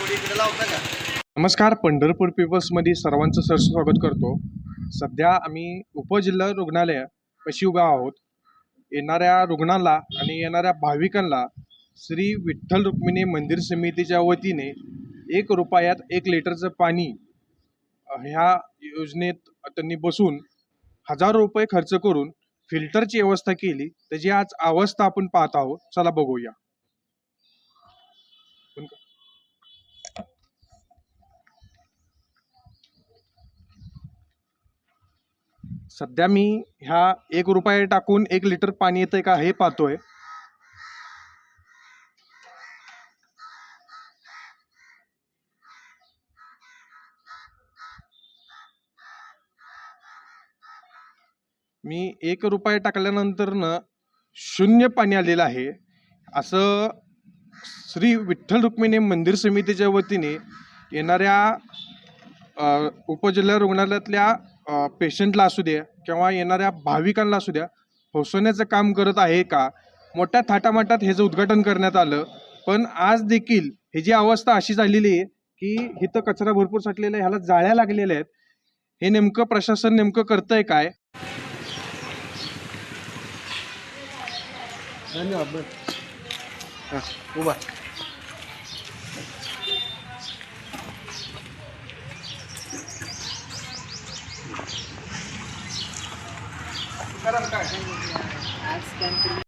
नमस्कार, पंढरपूर पेपर्समध्ये सर्वांचं सहर्ष स्वागत करतो. सध्या आम्ही उपजिल्हा रुग्णालय पाशी उभे आहोत. येणाऱ्या रुग्णाला आणि येणाऱ्या भाविकांना श्री विठ्ठल रुक्मिणी मंदिर समितीच्या वतीने 1 रुपयात 1 लिटरचं पाणी ह्या योजनेत त्यांनी बसून हजारो रुपये खर्च करून फिल्टरची व्यवस्था केली. त्याची आज अवस्था आपण पाहत आहोत. चला बघूया. सध्या मी ह्या 1 रुपया टाकून 1 लिटर पाणी येतंय का हे पाहतोय. मी 1 रुपया टाकल्यानंतर शून्य पाणी आलेलं आहे. असं श्री विठ्ठल रुक्मिणी मंदिर समितीच्या वतीने येणाऱ्या उपजिल्हा रुग्णालयातल्या पेशंटला असू द्या किंवा येणाऱ्या भाविकांना असू द्या फसवण्याचं काम करत आहे का? मोठ्या थाटामाटात ह्याचं उद्घाटन करण्यात आलं, पण आज देखील ह्याची अवस्था अशी झालेली आहे की इथं कचरा भरपूर साठलेला आहे, ह्याला जाळ्या लागलेल्या आहेत. हे नेमकं प्रशासन नेमकं करतंय काय? धन्यवाद. उभा